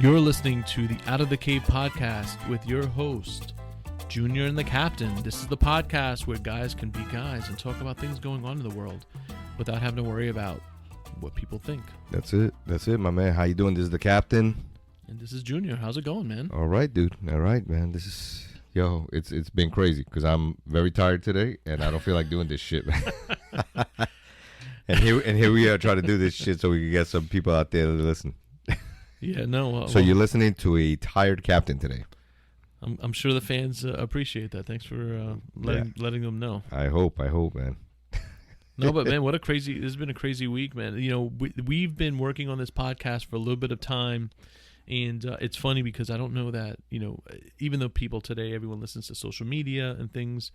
You're listening to the Out of the Cave podcast with your host, Junior and the Captain. This is the podcast where guys can be guys and talk about things going on in the world without having to worry about what people think. That's it, my man. How you doing? This is the Captain. And this is Junior. How's it going, man? All right, dude. All right, man. This is... Yo, it's been crazy because I'm very tired today and I don't feel like doing this shit, man. and here we are trying to do this shit so we can get some people out there to listen. Yeah, no. So you're listening to a tired captain today. I'm sure the fans appreciate that. Thanks for letting them know. I hope, man. No, but man, this has been a crazy week, man. You know, we've been working on this podcast for a little bit of time. And it's funny because I don't know that, you know, even though people today, everyone listens to social media and things,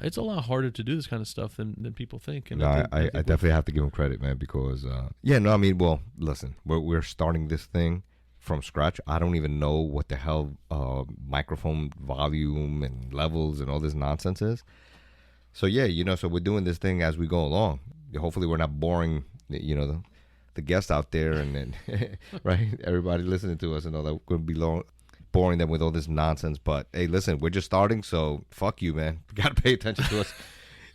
it's a lot harder to do this kind of stuff than people think. And I definitely have to give them credit, man, because, well, listen, we're starting this thing from scratch. I don't even know what the hell microphone volume and levels and all this nonsense is. So, yeah, so we're doing this thing as we go along. Hopefully we're not boring, the guests out there and then right, everybody listening to us and all that. We're going to be boring them with all this nonsense. But hey, listen, we're just starting, so fuck you, man. You got to pay attention to us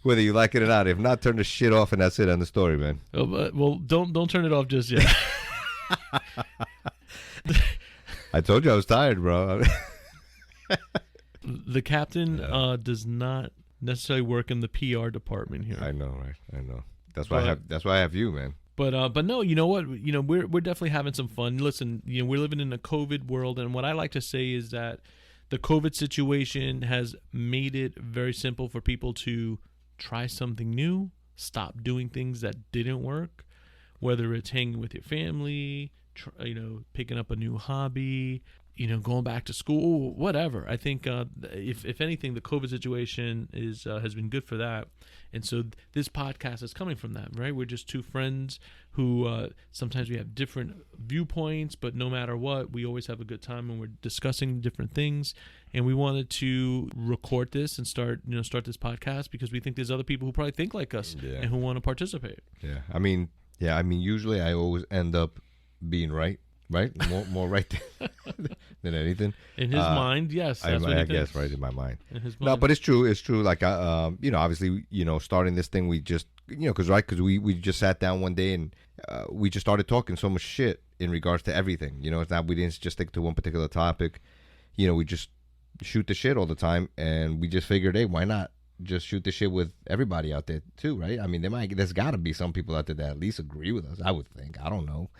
whether you like it or not. If not, turn the shit off and that's it. End the story, man. Well, don't turn it off just yet. I told you I was tired, bro. The captain does not necessarily work in the PR department here. I know, right? I know. That's why I have you, man. But no, you know what? You know, we're definitely having some fun. Listen, we're living in a COVID world, and what I like to say is that the COVID situation has made it very simple for people to try something new, stop doing things that didn't work, whether it's hanging with your family, picking up a new hobby, going back to school, whatever. I think if anything, the COVID situation has been good for that. And so this podcast is coming from that, right? We're just two friends who sometimes we have different viewpoints, but no matter what, we always have a good time when we're discussing different things. And we wanted to record this and start this podcast because we think there's other people who probably think like us and who want to participate. Yeah. I mean, usually I always end up being right? More right than anything. In his mind, yes. That's I guess, right, in my mind. No, but it's true. It's true. Like, obviously, starting this thing, we just, because we just sat down one day and we just started talking so much shit in regards to everything. It's not, we didn't just stick to one particular topic. We just shoot the shit all the time. And we just figured, hey, why not just shoot the shit with everybody out there too, right? I mean, there's got to be some people out there that at least agree with us, I would think. I don't know.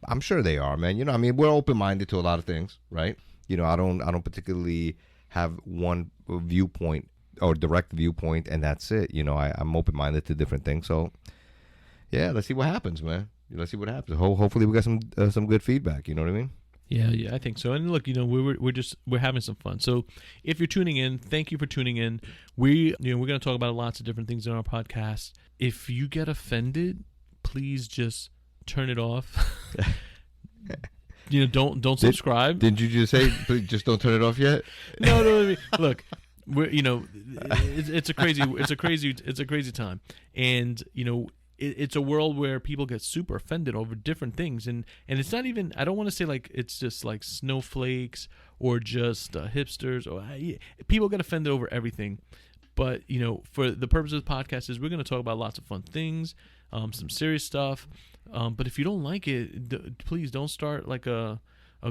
I'm sure they are, man. We're open-minded to a lot of things, right? I don't particularly have one viewpoint or direct viewpoint, and that's it. I'm open-minded to different things. So, yeah, let's see what happens, man. Let's see what happens. Hopefully, we got some good feedback. You know what I mean? Yeah, I think so. And look, we're having some fun. So, if you're tuning in, thank you for tuning in. We're going to talk about lots of different things in our podcast. If you get offended, please just turn it off. Don't subscribe. Didn't you just say just don't turn it off yet? No. I mean, look, we're it's a crazy time, and it's a world where people get super offended over different things, and it's not even. I don't want to say like it's just like snowflakes or just hipsters or people get offended over everything. But for the purpose of the podcast is we're going to talk about lots of fun things, some serious stuff. But if you don't like it, please don't start like a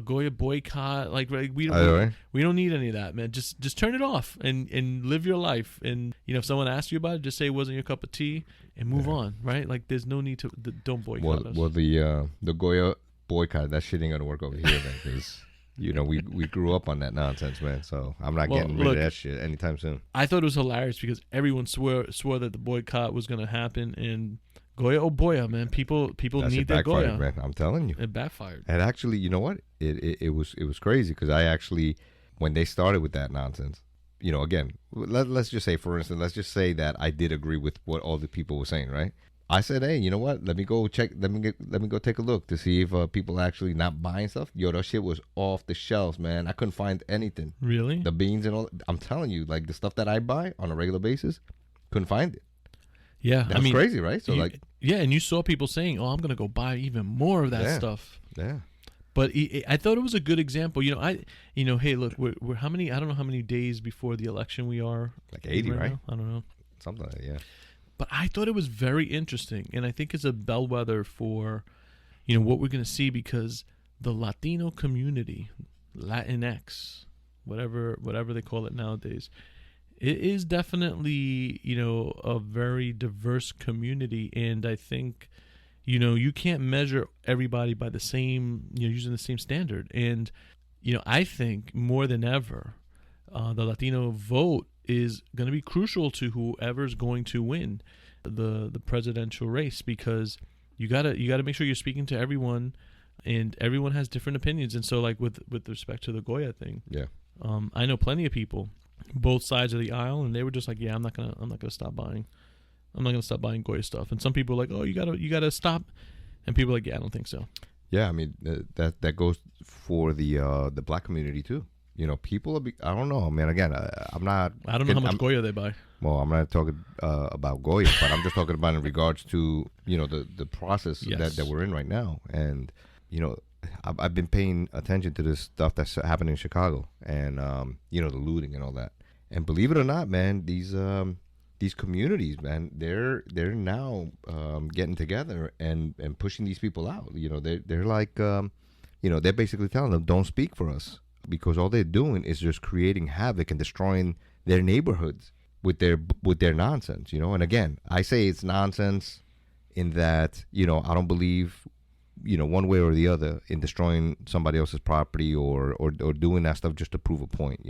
Goya boycott. Like we don't need any of that, man. Just turn it off and live your life. And if someone asks you about it, just say it wasn't your cup of tea and move on. Right? Like there's no need to don't boycott us. Well, the Goya boycott, that shit ain't gonna work over here, man. Because we grew up on that nonsense, man. So I'm not getting rid of that shit anytime soon. I thought it was hilarious because everyone swore that the boycott was gonna happen and. Goya, oh boy, man! People need their Goya. Man. I'm telling you, it backfired. And actually, you know what? It was crazy because I actually, when they started with that nonsense, again, let's just say, for instance, let's just say that I did agree with what all the people were saying, right? I said, hey, you know what? Let me go check. Let me go take a look to see if people actually not buying stuff. Yo, that shit was off the shelves, man. I couldn't find anything. Really? The beans and all. I'm telling you, like the stuff that I buy on a regular basis, couldn't find it. Yeah, that's crazy, right? So and you saw people saying, "Oh, I'm gonna go buy even more of that stuff." Yeah. But I thought it was a good example. Hey, look, we're how many? I don't know how many days before the election we are. Like 80, right? Now? I don't know. Something like that, yeah. But I thought it was very interesting, and I think it's a bellwether for, what we're going to see, because the Latino community, Latinx, whatever they call it nowadays, it is definitely, a very diverse community, and I think, you can't measure everybody by the same, using the same standard. And, I think more than ever, the Latino vote is going to be crucial to whoever's going to win the presidential race, because you gotta make sure you're speaking to everyone, and everyone has different opinions. And so, like with respect to the Goya thing, yeah, I know plenty of people, both sides of the aisle, and they were just like, yeah, I'm not gonna stop buying. I'm not gonna stop buying Goya stuff. And some people are like, oh, you gotta stop, and people are like, yeah, I don't think so. Yeah, I mean that goes for the black community too. People I don't know, man. Again, I don't know how much Goya they buy. Well, I'm not talking about Goya, but I'm just talking about in regards to the process that we're in right now. And I've been paying attention to this stuff that's happening in Chicago, and the looting and all that. And believe it or not, man, these communities, man, they're now getting together and pushing these people out. They're like they're basically telling them, don't speak for us, because all they're doing is just creating havoc and destroying their neighborhoods with their nonsense. And again, I say it's nonsense in that I don't believe one way or the other in destroying somebody else's property or doing that stuff just to prove a point.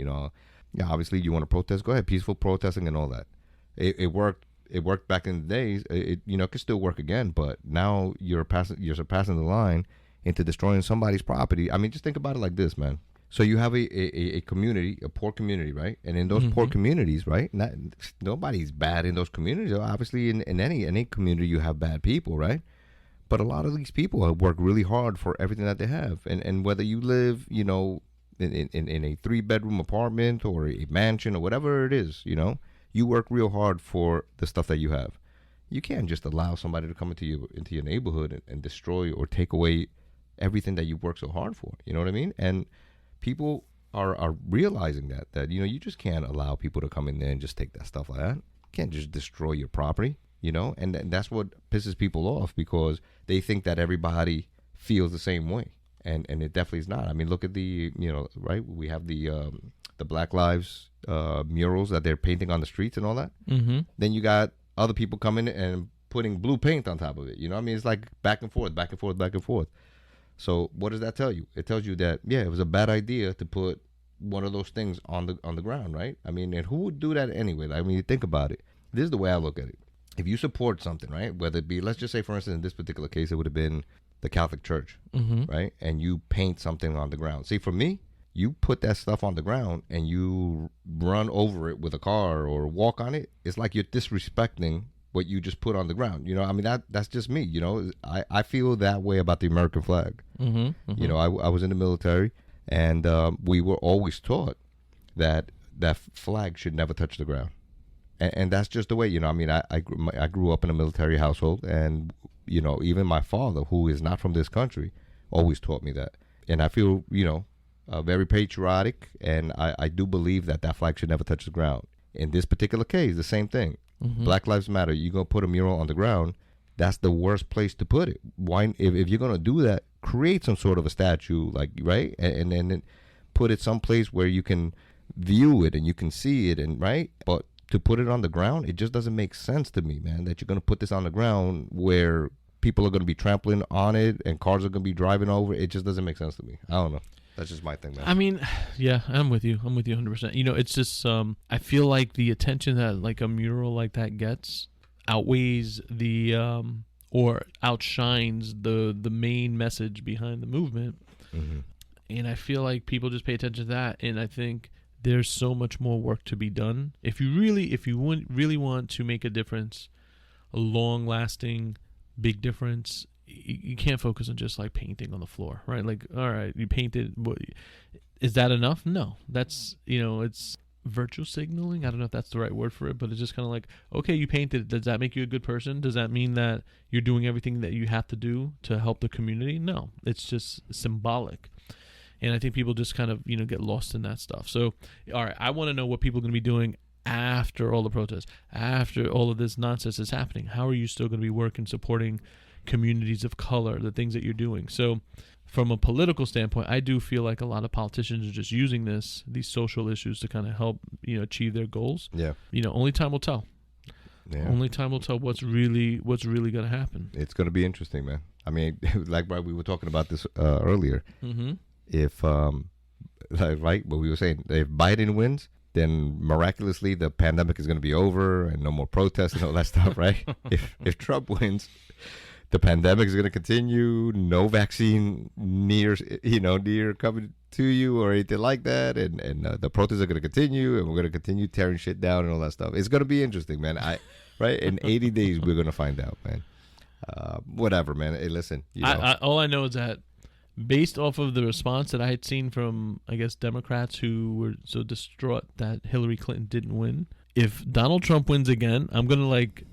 Obviously you want to protest, go ahead, peaceful protesting and all that. It worked back in the days. It could still work again, but now you're surpassing the line into destroying somebody's property. I mean, just think about it like this, man. So you have a community, a poor community, right? And in those poor communities, right? Nobody's bad in those communities. Obviously, in any community, you have bad people, right? But a lot of these people have worked really hard for everything that they have. And whether you live, in a 3-bedroom apartment or a mansion or whatever it is, you work real hard for the stuff that you have. You can't just allow somebody to come into your neighborhood and destroy or take away everything that you work so hard for. You know what I mean? And people are realizing that you just can't allow people to come in there and just take that stuff like that. You can't just destroy your property, and that's what pisses people off, because they think that everybody feels the same way, and it definitely is not. I mean, look at the right, we have the Black Lives murals that they're painting on the streets and all that. Mm-hmm. Then you got other people coming and putting blue paint on top of it. I mean, it's like back and forth. So what does that tell you? It tells you that, yeah, it was a bad idea to put one of those things on the ground, right? I mean, and who would do that anyway? I mean, you think about it. This is the way I look at it. If you support something, right, whether it be, let's just say, for instance, in this particular case, it would have been the Catholic Church, right? And you paint something on the ground. See, for me, you put that stuff on the ground and you run over it with a car or walk on it, it's like you're disrespecting what you just put on the ground. I mean, that's just me. I feel that way about the American flag. I was in the military, and we were always taught that flag should never touch the ground, and that's just the way. I mean, I grew up in a military household, and even my father, who is not from this country, always taught me that, and I feel very patriotic, and I do believe that flag should never touch the ground. In this particular case, the same thing. Black Lives Matter. You're going to put a mural on the ground, that's the worst place to put it. Why, if you're going to do that, create some sort of a statue, like, right? And then put it someplace where you can view it and you can see it, and right? But to put it on the ground, it just doesn't make sense to me, man, that you're going to put this on the ground where people are going to be trampling on it and cars are going to be driving over. It just doesn't make sense to me. I don't know. That's just my thing, man. I mean, yeah, I'm with you 100%. It's just I feel like the attention that like a mural like that gets outweighs the or outshines the main message behind the movement. And I feel like people just pay attention to that, and I think there's so much more work to be done. If you really want to make a difference, a long-lasting, big difference, you can't focus on just like painting on the floor, right? Like, all right, you painted. Is that enough? No, that's it's virtue signaling. I don't know if that's the right word for it, but it's just kind of like, okay, you painted. Does that make you a good person? Does that mean that you're doing everything that you have to do to help the community? No, it's just symbolic. And I think people just kind of, get lost in that stuff. So, all right, I want to know what people are going to be doing after all the protests, after all of this nonsense is happening. How are you still going to be working, supporting communities of color, the things that you're doing? So from a political standpoint, I do feel like a lot of politicians are just using these social issues to kind of help, achieve their goals. Yeah. Only time will tell. Yeah. Only time will tell what's really going to happen. It's going to be interesting, man. I mean, like we were talking about this earlier. Mm-hmm. If, right, what we were saying, if Biden wins, then miraculously the pandemic is going to be over and no more protests and all that stuff, right? If Trump wins, the pandemic is going to continue, no vaccine near coming to you or anything like that, and the protests are going to continue, and we're going to continue tearing shit down and all that stuff. It's going to be interesting, man. Right? In 80 days, we're going to find out, man. Whatever, man. Hey, listen. All I know is that based off of the response that I had seen from, I guess, Democrats who were so distraught that Hillary Clinton didn't win, if Donald Trump wins again, I'm going to,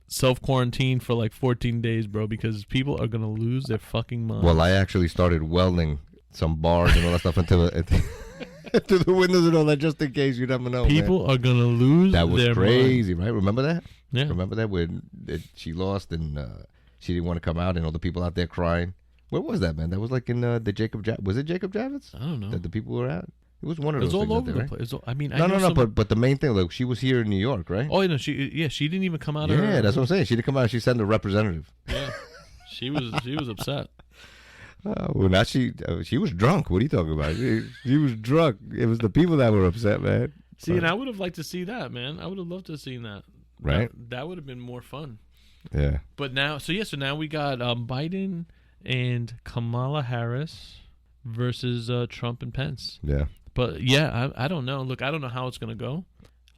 self-quarantine for 14 days, bro, because people are going to lose their fucking minds. Well, I actually started welding some bars and all that stuff into the windows and all that, just in case. You never know. People are going to lose their That was crazy, right? Remember that? Yeah. Remember that when she lost and she didn't want to come out and all the people out there crying? Where was that, man? That was in the Jacob Javits. Was it Jacob Javits? I don't know. That the people were at? It was one of those. It was things all over there, the place. I mean, no. But the main thing, she was here in New York, right? Oh, she didn't even come out. Yeah, that's what I'm saying. She didn't come out. She sent a representative. Yeah, she was upset. Well, now she was drunk. What are you talking about? She was drunk. It was the people that were upset, man. See, and I would have liked to see that, man. I would have loved to have seen that. Right. That would have been more fun. Yeah. But now, so now we got Biden and Kamala Harris versus Trump and Pence. Yeah. But yeah, I don't know. Look, I don't know how it's going to go.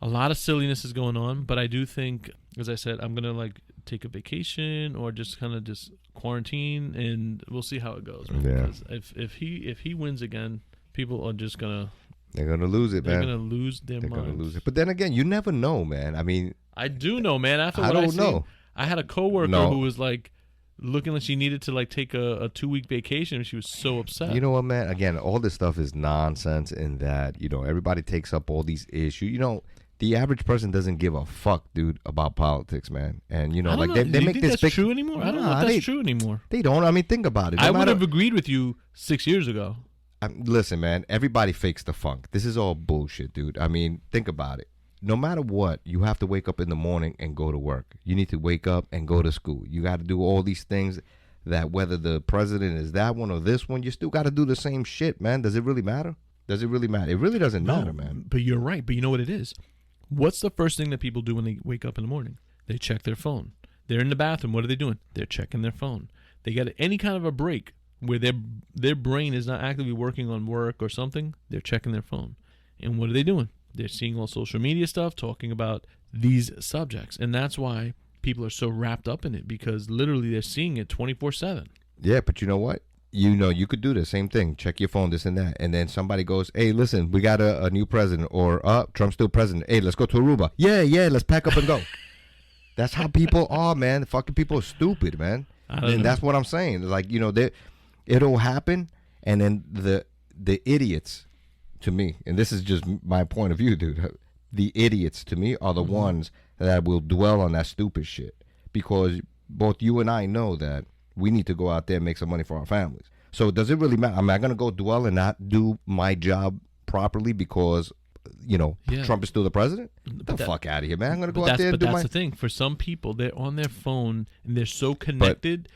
A lot of silliness is going on, but I do think, as I said, I'm going to take a vacation or just kind of just quarantine, and we'll see how it goes. Man. Yeah. Because if he wins again, people are just going to... They're going to lose it, man. They're going to lose their minds. They're going to lose it. But then again, you never know, man. I mean... I do know, man. After I what don't know. I had a coworker who was looking like she needed to take a 2-week vacation, and she was so upset. You know what, man? Again, all this stuff is nonsense in that, everybody takes up all these issues. The average person doesn't give a fuck, dude, about politics, man. And, they make this that's true anymore? I don't know if that's true anymore. They don't. I mean, think about it. I would have agreed with you 6 years ago. Listen, man, everybody fakes the funk. This is all bullshit, dude. I mean, think about it. No matter what, you have to wake up in the morning and go to work. You need to wake up and go to school. You got to do all these things that whether the president is that one or this one, you still got to do the same shit, man. Does it really matter? Does it really matter? It really doesn't matter, man. But you're right. But you know what it is? What's the first thing that people do when they wake up in the morning? They check their phone. They're in the bathroom. What are they doing? They're checking their phone. They get any kind of a break where their brain is not actively working on work or something. They're checking their phone. And what are they doing? They're seeing all social media stuff, talking about these subjects. And that's why people are so wrapped up in it, because literally they're seeing it 24/7. Yeah, but you know what? You could do the same thing. Check your phone, this and that. And then somebody goes, hey, listen, we got a new president. Or, Trump's still president. Hey, let's go to Aruba. Yeah, let's pack up and go. That's how people are, man. Fucking people are stupid, man. And that's what I'm saying. It'll happen, and then the idiots, to me, and this is just my point of view, dude, the idiots to me are the ones that will dwell on that stupid shit, because both you and I know that we need to go out there and make some money for our families. So does it really matter? Am I going to go dwell and not do my job properly because, Trump is still the president? Get the fuck out of here, man. I'm going to go out there and do my... But that's the thing. For some people, they're on their phone and they're so connected,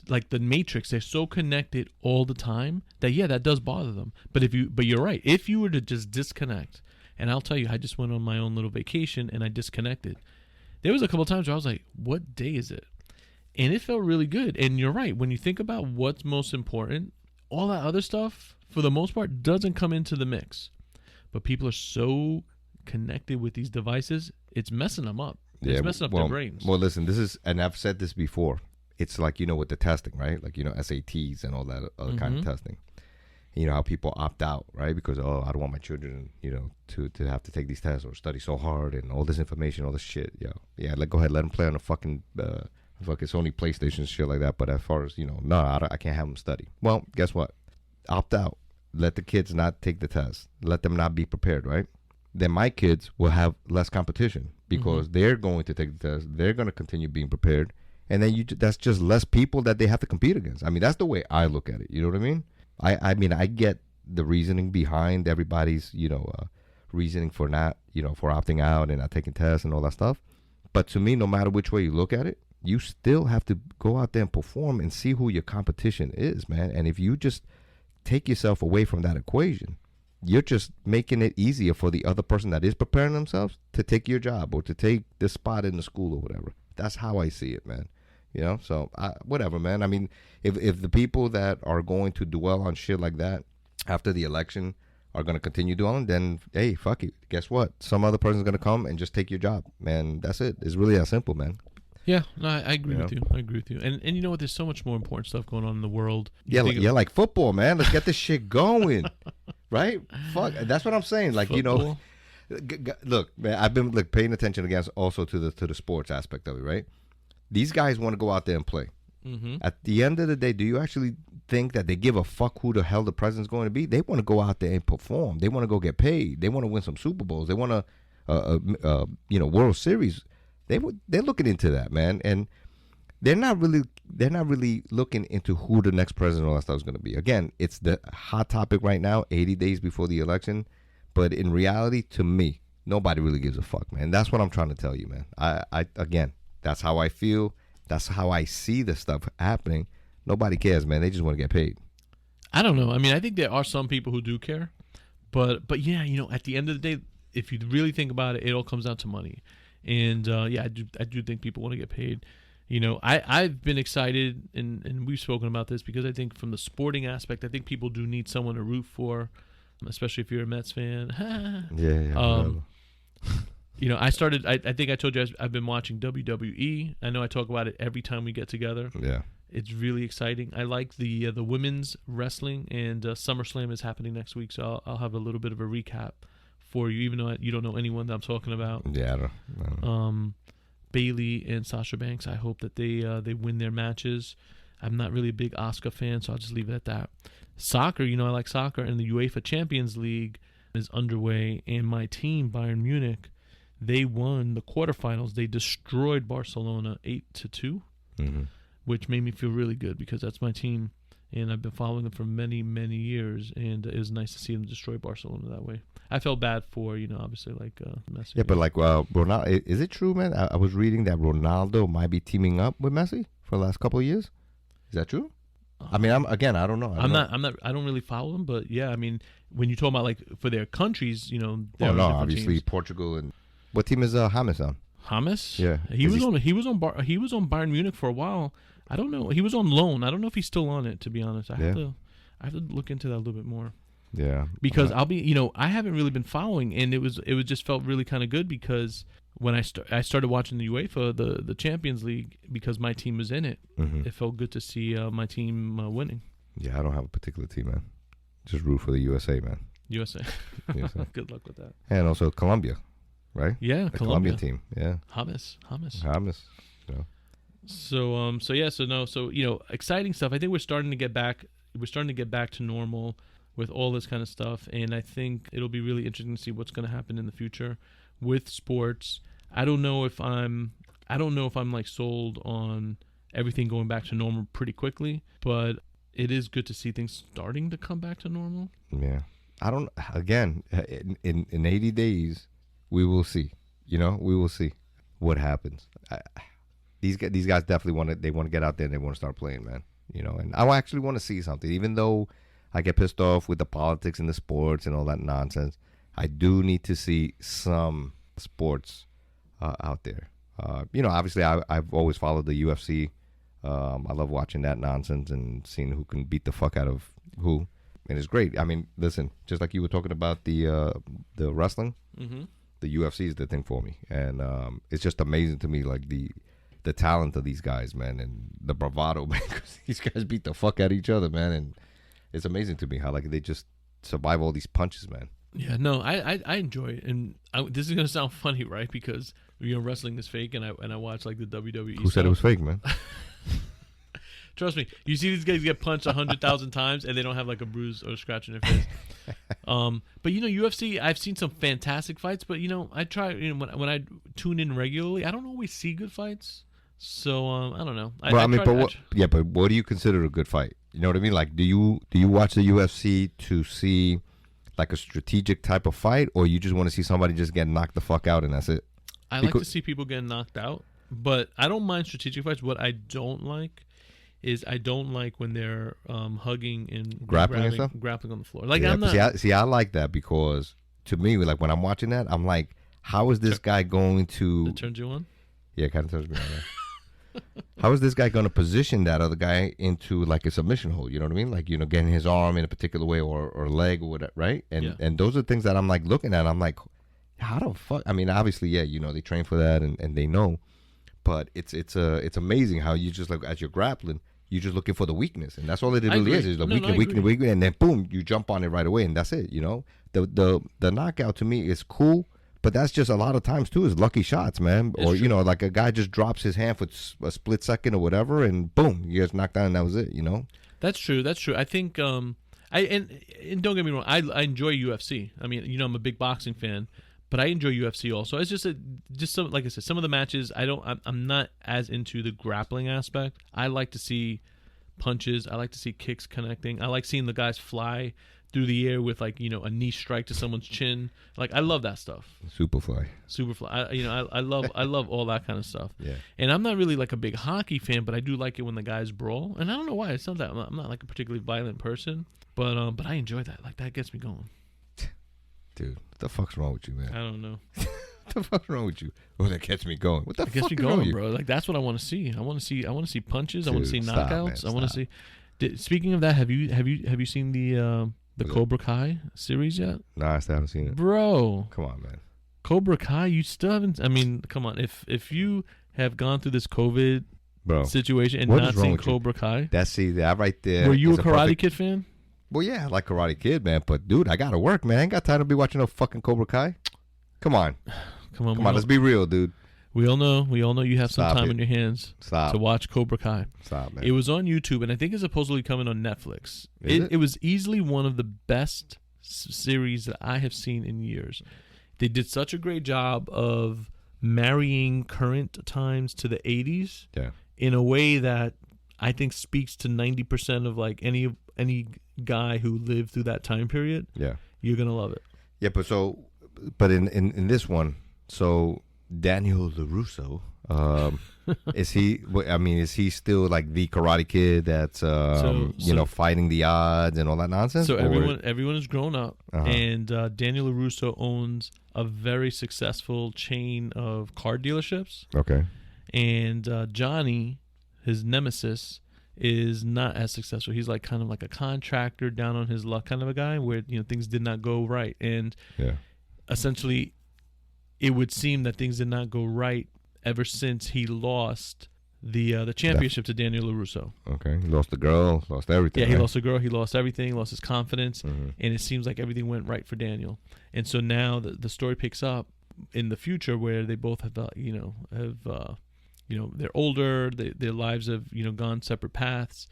like the Matrix, they're so connected all the time that, that does bother them. But you're right. If you were to just disconnect, and I'll tell you, I just went on my own little vacation and I disconnected. There was a couple of times where I was like, what day is it? And it felt really good. And you're right. When you think about what's most important, all that other stuff, for the most part, doesn't come into the mix. But people are so connected with these devices, it's messing them up. It's messing up their brains. Well, listen, this is, and I've said this before, it's like, with the testing, right? Like, SATs and all that other kind of testing. You know how people opt out, right? Because I don't want my children, to have to take these tests or study so hard and all this information, all this shit. Go ahead, let them play on the fucking Sony PlayStation, shit like that. But as far as I can't have them study. Well, guess what? Opt out. Let the kids not take the test. Let them not be prepared, right? Then my kids will have less competition because they're going to take the test. They're going to continue being prepared, and then that's just less people that they have to compete against. I mean, that's the way I look at it. You know what I mean? I mean, I get the reasoning behind everybody's, reasoning for not, for opting out and not taking tests and all that stuff. But to me, no matter which way you look at it, you still have to go out there and perform and see who your competition is, man. And if you just take yourself away from that equation, you're just making it easier for the other person that is preparing themselves to take your job or to take this spot in the school or whatever. That's how I see it, man. So whatever, man. I mean, if the people that are going to dwell on shit like that after the election are going to continue dwelling, then hey, fuck it. Guess what? Some other person's going to come and just take your job, man. That's it. It's really that simple, man. Yeah, no, I agree with you. I agree with you. And you know what? There's so much more important stuff going on in the world. Like football, man. Let's get this shit going, right? Fuck. That's what I'm saying. Like football. Look, man. I've been paying attention again also to the sports aspect of it, right? These guys want to go out there and play. Mm-hmm. At the end of the day, do you actually think that they give a fuck who the hell the president's going to be? They want to go out there and perform. They want to go get paid. They want to win some Super Bowls. They want to, World Series. They're looking into that, man, and they're not really looking into who the next president or all that stuff is going to be. Again, it's the hot topic right now, 80 days before the election. But in reality, to me, nobody really gives a fuck, man. That's what I'm trying to tell you, man. Again. That's how I feel. That's how I see the stuff happening. Nobody cares, man. They just want to get paid. I don't know. I mean, I think there are some people who do care. But yeah, at the end of the day, if you really think about it, it all comes down to money. And, I do think people want to get paid. I've been excited, and we've spoken about this, because I think from the sporting aspect, I think people do need someone to root for, especially if you're a Mets fan. Yeah. I started, I think I told you I've been watching WWE. I know I talk about it every time we get together. Yeah. It's really exciting. I like the women's wrestling, and SummerSlam is happening next week, so I'll have a little bit of a recap for you, even though you don't know anyone that I'm talking about. Yeah, I don't. Bailey and Sasha Banks, I hope that they win their matches. I'm not really a big Asuka fan, so I'll just leave it at that. Soccer, I like soccer, and the UEFA Champions League is underway, and my team, Bayern Munich, they won the quarterfinals. They destroyed Barcelona 8-2, which made me feel really good because that's my team, and I've been following them for many, many years, and it was nice to see them destroy Barcelona that way. I felt bad for, obviously, Messi. Yeah, but Ronaldo, is it true, man? I was reading that Ronaldo might be teaming up with Messi for the last couple of years. Is that true? I mean, I don't know. I don't really follow them, but yeah, I mean, when you talk about for their countries, obviously teams. Portugal and what team is James on? James? Yeah, he was on Bayern Munich for a while. I don't know. He was on loan. I don't know if he's still on it, to be honest. I have to look into that a little bit more. Yeah, because I'll be, I haven't really been following, and it was just felt really kind of good because when I started watching the UEFA, the Champions League, because my team was in it, it felt good to see my team winning. Yeah, I don't have a particular team, man. Just root for the USA, man. USA. Good luck with that. And also Colombia, right? Yeah, the Colombia team. Yeah, James. Yeah. So exciting stuff. I think we're starting to get back. We're starting to get back to normal with all this kind of stuff, and I think it'll be really interesting to see what's going to happen in the future with sports. I don't know if I'm sold on everything going back to normal pretty quickly, but it is good to see things starting to come back to normal. Yeah. Again, in 80 days, we will see. We will see what happens. These guys definitely want to get out there and they want to start playing, man. And I actually want to see something, even though I get pissed off with the politics and the sports and all that nonsense. I do need to see some sports out there. Obviously, I've always followed the UFC. I love watching that nonsense and seeing who can beat the fuck out of who. And it's great. I mean, listen, just like you were talking about the wrestling, the UFC is the thing for me. And it's just amazing to me, like the talent of these guys, man, and the bravado, man, because these guys beat the fuck out of each other, man. And it's amazing to me how like they just survive all these punches, man. Yeah, no, I enjoy it, and this is gonna sound funny, right? Because wrestling is fake, and I watch like the WWE. Who said it was fake, man? Trust me, you see these guys get punched 100,000 times, and they don't have like a bruise or a scratch in their face. But UFC, I've seen some fantastic fights, but I try. When I tune in regularly, I don't always see good fights. So I don't know. But what do you consider a good fight? You know what I mean? Like, do you watch the UFC to see like a strategic type of fight, or you just want to see somebody just get knocked the fuck out and that's it? I like to see people get knocked out, but I don't mind strategic fights. What I don't like is when they're hugging and grappling on the floor. Like, yeah, I'm not. I like that because to me, like when I'm watching that, I'm like, how is this guy going to? It turns you on. Yeah, it kind of turns me on. Yeah. How is this guy going to position that other guy into like a submission hold? You know what I mean? Like, getting his arm in a particular way or leg or whatever, right? And those are things that I'm like looking at. I'm like, how the fuck? I mean, obviously, yeah, they train for that and they know, but it's amazing how you just like as you're grappling, you're just looking for the weakness, and that's all it really is the weakness, and then boom, you jump on it right away, and that's it. The knockout to me is cool. But that's just a lot of times, too, is lucky shots, man. Or, like a guy just drops his hand for a split second or whatever, and boom, you gets knocked down, and that was it, That's true. I think, and don't get me wrong, I enjoy UFC. I mean, I'm a big boxing fan, but I enjoy UFC also. It's just some, like I said, some of the matches, I'm not as into the grappling aspect. I like to see punches. I like to see kicks connecting. I like seeing the guys fly through the air with like a knee strike to someone's chin. Like, I love that stuff. Superfly. I love all that kind of stuff. Yeah. And I'm not really like a big hockey fan, but I do like it when the guys brawl. And I don't know why. It's not that I'm not like a particularly violent person, but I enjoy that. Like, that gets me going. Dude, what the fuck's wrong with you, man? I don't know. What the fuck's wrong with you? Oh, that gets me going. What the fuck gets me going, bro? Like, that's what I want to see. I want to see punches. Dude, I want to see knockouts. I want to see. Speaking of that, have you seen the Cobra Kai series yet? Nah, I still haven't seen it. Bro. Come on, man. Cobra Kai, you still haven't... I mean, come on. If you have gone through this COVID situation and not seen Cobra Kai... That right there... Were you a Karate Kid fan? Well, yeah, I like Karate Kid, man. But, dude, I got to work, man. I ain't got time to be watching no fucking Cobra Kai. Come on. Come on, let's be real, dude. We all know you have some time in your hands to watch Cobra Kai. Stop, man. It was on YouTube, and I think it's supposedly coming on Netflix. It was easily one of the best series that I have seen in years. They did such a great job of marrying current times to the 80s in a way that I think speaks to 90% of like any guy who lived through that time period. Yeah. You're going to love it. Yeah, but in this one, so Daniel LaRusso, is he? I mean, is he still like the Karate Kid that's fighting the odds and all that nonsense? So everyone has grown up, and Daniel LaRusso owns a very successful chain of car dealerships. Okay, and Johnny, his nemesis, is not as successful. He's like kind of like a contractor, down on his luck kind of a guy, where things did not go right, and essentially, it would seem that things did not go right ever since he lost the championship to Daniel LaRusso. Okay, he lost the girl, lost everything. Yeah, he lost the girl, he lost everything, lost his confidence, and it seems like everything went right for Daniel. And so now the story picks up in the future where they both have they're older, their lives have gone separate paths,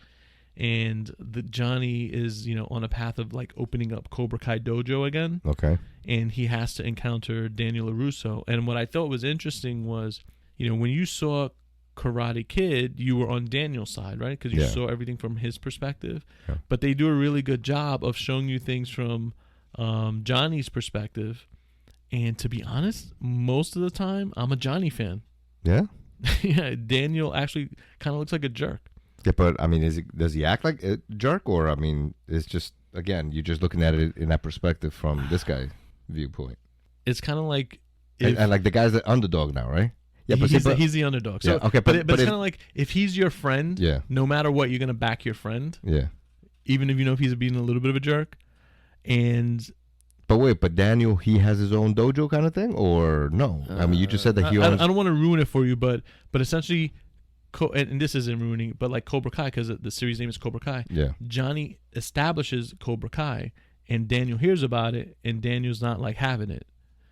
and Johnny is on a path of like opening up Cobra Kai dojo again. Okay. And he has to encounter Daniel LaRusso. And what I thought was interesting was, when you saw Karate Kid, you were on Daniel's side, right? Because you saw everything from his perspective. Yeah. But they do a really good job of showing you things from Johnny's perspective. And to be honest, most of the time, I'm a Johnny fan. Yeah? Yeah, Daniel actually kind of looks like a jerk. Yeah, but I mean, does he act like a jerk, or I mean, it's just again, you're just looking at it in that perspective from this guy's viewpoint. It's kind of like, and like the guy's the underdog now, right? Yeah, but he's the underdog. So okay, but it's kind of like if he's your friend, no matter what, you're gonna back your friend. Yeah, even if if he's being a little bit of a jerk. But Daniel, he has his own dojo kind of thing, or no? I mean, you just said that he. I don't want to ruin it for you, but essentially, and this isn't ruining, but like Cobra Kai, because the series name is Cobra Kai. Yeah. Johnny establishes Cobra Kai, and Daniel hears about it, and Daniel's not like having it,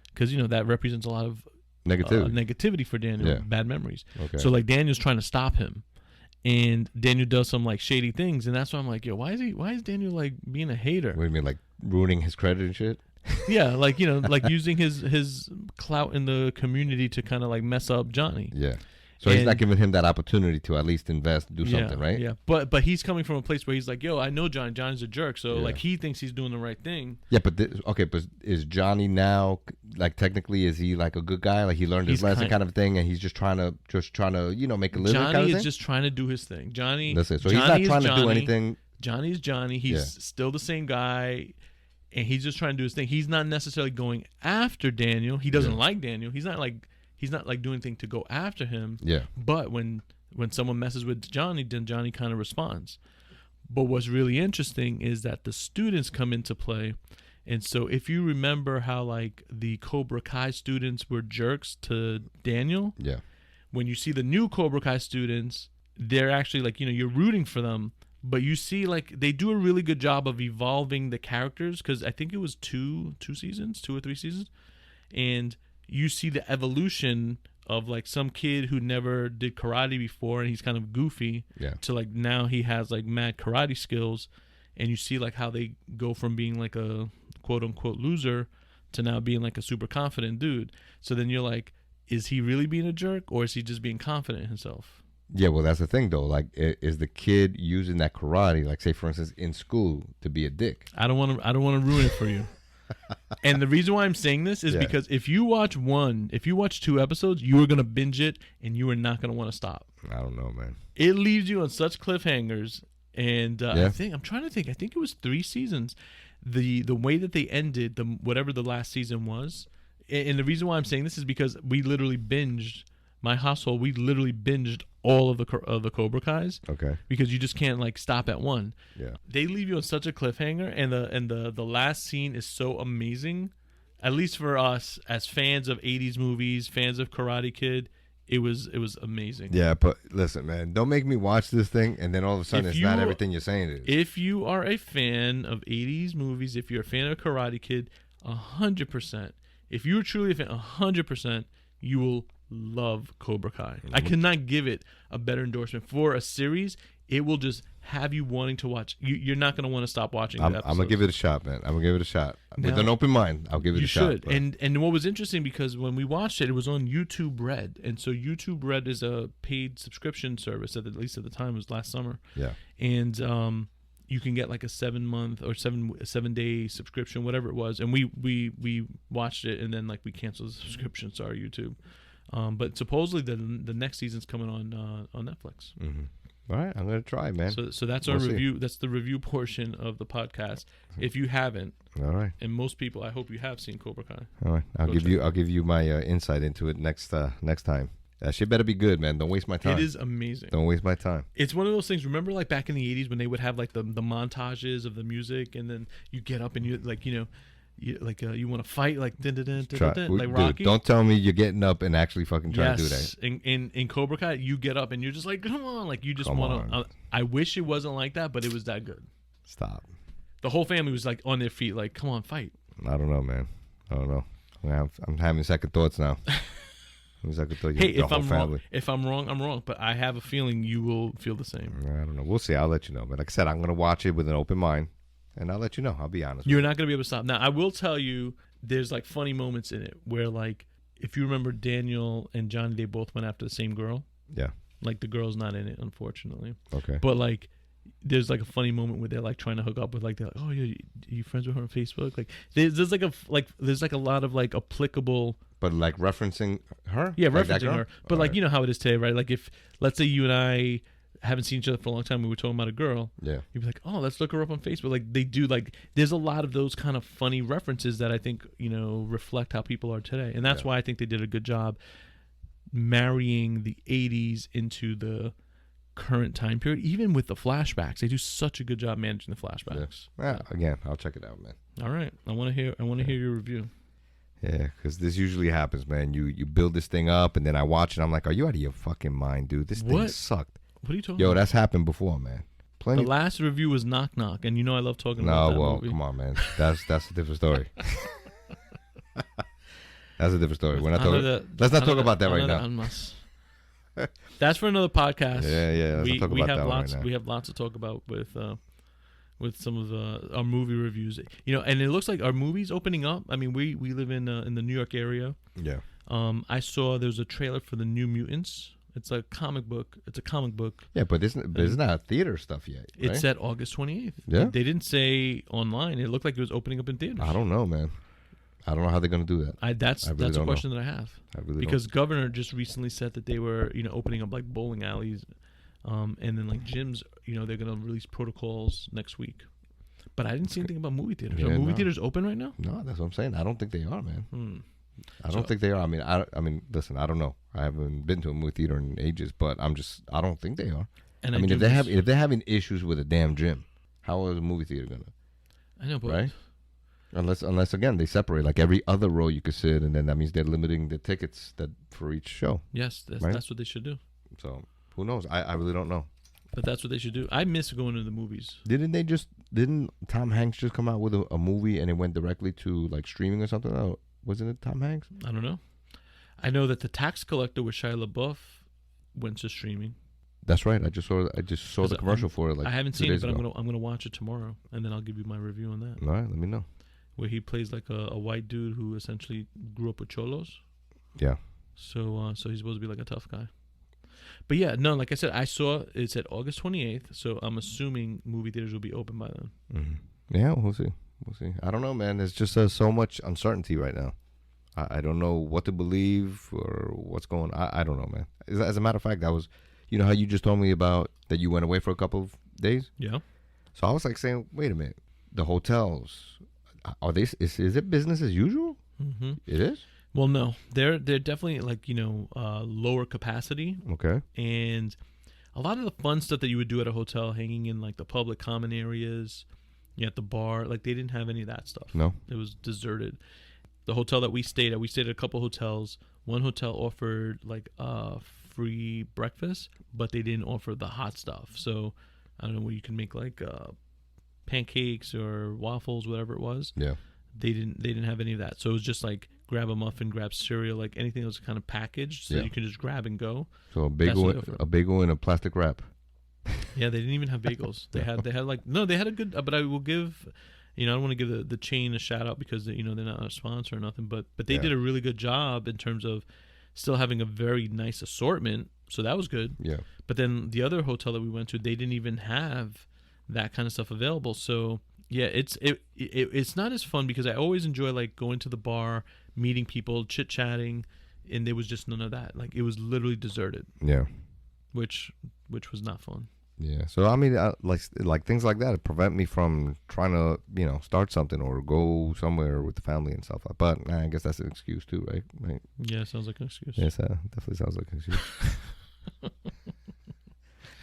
because that represents a lot of negativity for Daniel, bad memories. Okay. So like Daniel's trying to stop him, and Daniel does some like shady things, and that's why I'm like, yo, why is Daniel like being a hater? What do you mean, like ruining his credit and shit? Yeah, like like using his clout in the community to kind of like mess up Johnny. Yeah. So he's not giving him that opportunity to at least invest, do something, right? Yeah, but he's coming from a place where he's like, yo, I know Johnny's a jerk, so like he thinks he's doing the right thing. Yeah, but but is Johnny now like technically is he like a good guy? Like he learned his lesson kind of thing, and he's just trying to make a living. Johnny is just trying to do his thing. Johnny. Listen, so Johnny he's not trying to do anything. Johnny's Johnny. He's still the same guy. And he's just trying to do his thing. He's not necessarily going after Daniel. He doesn't like Daniel. He's not like doing anything to go after him. Yeah. But when someone messes with Johnny, then Johnny kind of responds. But what's really interesting is that the students come into play. And so if you remember how like the Cobra Kai students were jerks to Daniel, when you see the new Cobra Kai students, they're actually like, you're rooting for them. But you see, like, they do a really good job of evolving the characters, because I think it was two or three seasons, and you see the evolution of like some kid who never did karate before, and he's kind of goofy, to like now he has like mad karate skills, and you see like how they go from being like a quote unquote loser to now being like a super confident dude. So then you're like, is he really being a jerk, or is he just being confident in himself? Yeah, well, that's the thing, though. Like, is the kid using that karate, like, say, for instance, in school, to be a dick? I don't want to ruin it for you. And the reason why I'm saying this is because if you watch 2 episodes, you are gonna binge it, and you are not gonna want to stop. I don't know, man. It leaves you on such cliffhangers, and I think it was 3 seasons. The way that they ended whatever the last season was, and the reason why I'm saying this is because we literally binged. My household, we literally binged all of the Cobra Kais. Okay. Because you just can't like stop at one. Yeah. They leave you on such a cliffhanger, and the last scene is so amazing. At least for us as fans of 80s movies, fans of Karate Kid, it was amazing. Yeah, but listen, man, don't make me watch this thing and then all of a sudden it's not everything you're saying it is. If you are a fan of 80s movies, if you're a fan of Karate Kid, 100%. If you're truly a fan, 100%, you will love Cobra Kai. I cannot give it a better endorsement for a series. It will just have you wanting to watch. You're not going to want to stop watching. I'm gonna give it a shot, man. I'm gonna give it a shot with an open mind. I'll give it a shot. You should. And what was interesting, because when we watched it, it was on YouTube Red, and so YouTube Red is a paid subscription service. At least at the time, it was last summer. Yeah. And you can get like a 7-month or 7-day subscription, whatever it was. And we watched it, and then like we canceled the subscription. Sorry, YouTube. But supposedly the next season's coming on Netflix. Mm-hmm. All right, I'm gonna try, man. So that's our review. That's the review portion of the podcast. If you haven't, all right, and most people, I hope you have seen Cobra Kai. All right, I'll give you my insight into it next time. That shit better be good, man. Don't waste my time. It is amazing. Don't waste my time. It's one of those things. Remember, like back in the 80s when they would have like the montages of the music, and then you get up and you like you want to fight like like Rocky. Dude, don't tell me you're getting up and actually fucking trying to do that. In Cobra Kai, you get up and you're just like, come on, like you just want to. I wish it wasn't like that, but it was that good. Stop. The whole family was like on their feet, like, come on, fight. I don't know, man. I don't know. I'm having second thoughts now. Hey, if I'm wrong, I'm wrong. But I have a feeling you will feel the same. I don't know. We'll see. I'll let you know. But like I said, I'm gonna watch it with an open mind. And I'll let you know. I'll be honest. You're not going to be able to stop. Now, I will tell you, there's like funny moments in it where, like, if you remember Daniel and Johnny, they both went after the same girl. Yeah. Like, the girl's not in it, unfortunately. Okay. But, like, there's like a funny moment where they're like trying to hook up with, like, they're like, oh, yeah, you friends with her on Facebook? Like, there's a lot of like applicable. But like referencing her? Yeah, like referencing her. But like, you know how it is today, right? Like, if, let's say you and I haven't seen each other for a long time, we were talking about a girl, you'd be like, oh, let's look her up on Facebook. Like, they do, like, there's a lot of those kind of funny references that I think, reflect how people are today. And that's why I think they did a good job marrying the 80s into the current time period, even with the flashbacks. They do such a good job managing the flashbacks. Again, I'll check it out, man. All right. I want to hear your review. Yeah, because this usually happens, man. You build this thing up, and then I watch it. I'm like, are you out of your fucking mind, dude? This thing sucked. What are you talking about? about? That's happened before, man. Plenty. The last review was Knock Knock, and I love talking about that movie. Come on, man. That's a different story. That's a different story. We're not talking. Let's not talk about that right now. That's for another podcast. Yeah. Let's not talk about that right now. We have lots to talk about with some of our movie reviews. And it looks like our movies opening up. I mean, we live in the New York area. Yeah. I saw there's a trailer for the New Mutants. It's a comic book. Yeah, but it's not theater stuff yet. Right? It's at August 28th. Yeah. They didn't say online. It looked like it was opening up in theaters. I don't know, man. I don't know how they're going to do that. That's a question that I have. Because Governor just recently said that they were, opening up like bowling alleys, and then like gyms. They're going to release protocols next week. But I didn't see anything about movie theaters. Are movie theaters open right now? No, that's what I'm saying. I don't think they are, man. I don't think they are. I mean, listen. I don't know. I haven't been to a movie theater in ages, but I don't think they are. And if they're having issues with a damn gym, how is a movie theater gonna? I know, but right? Unless again they separate like every other row you could sit, and then that means they're limiting the tickets for each show. Yes, that's what they should do. So who knows? I really don't know. But that's what they should do. I miss going to the movies. Didn't Tom Hanks just come out with a movie and it went directly to like streaming or something? Oh, wasn't it Tom Hanks? I don't know. I know that The Tax Collector with Shia LaBeouf went to streaming. That's right. I just saw the commercial for it. Like I haven't seen it, but I'm gonna watch it tomorrow, and then I'll give you my review on that. All right, let me know. Where he plays like a white dude who essentially grew up with cholos. Yeah. So he's supposed to be like a tough guy. But yeah, no, like I said, I saw it's at August 28th, so I'm assuming movie theaters will be open by then. Mm-hmm. Yeah, we'll see. I don't know, man. There's just so much uncertainty right now. I don't know what to believe or what's going on. I don't know, man. As a matter of fact, that was, how you just told me about that you went away for a couple of days? Yeah. So I was like saying, wait a minute. The hotels, is it business as usual? Mm-hmm. It is? Well, no. They're definitely like, lower capacity. Okay. And a lot of the fun stuff that you would do at a hotel, hanging in like the public common areas, at the bar, like they didn't have any of that stuff. No. It was deserted. The hotel that we stayed at a couple hotels. One hotel offered like free breakfast, but they didn't offer the hot stuff. So I don't know, where you can make like pancakes or waffles, whatever it was. Yeah. They didn't have any of that. So it was just like grab a muffin, grab cereal, like anything that was kind of packaged, so you can just grab and go. So a bagel in a plastic wrap. Yeah, they didn't even have bagels. They had a good. But I will give, I don't want to give the chain a shout out because they're not a sponsor or nothing. But they did a really good job in terms of still having a very nice assortment. So that was good. Yeah. But then the other hotel that we went to, they didn't even have that kind of stuff available. So yeah, it's not as fun because I always enjoy like going to the bar, meeting people, chit chatting, and there was just none of that. Like it was literally deserted. Yeah. Which was not fun. Yeah. So I mean, like things like that prevent me from trying to start something or go somewhere with the family and stuff. But I guess that's an excuse too, right? Yeah, sounds like an excuse. Yes, definitely sounds like an excuse.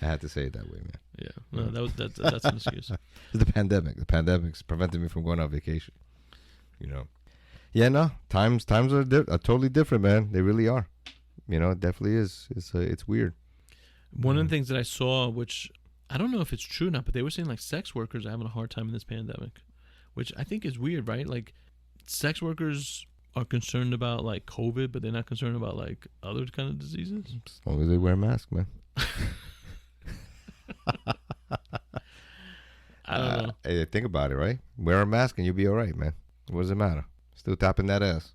I had to say it that way, man. Yeah, no, that's an excuse. It's the pandemic. The pandemic's prevented me from going on vacation. Yeah, no. Times are totally different, man. They really are. It definitely is. It's weird. One of the things that I saw, which I don't know if it's true or not, but they were saying like sex workers are having a hard time in this pandemic, which I think is weird, right? Like sex workers are concerned about like COVID, but they're not concerned about like other kind of diseases. As long as they wear a mask, man. I don't know. Hey, think about it, right? Wear a mask and you'll be all right, man. What does it matter? Still tapping that ass.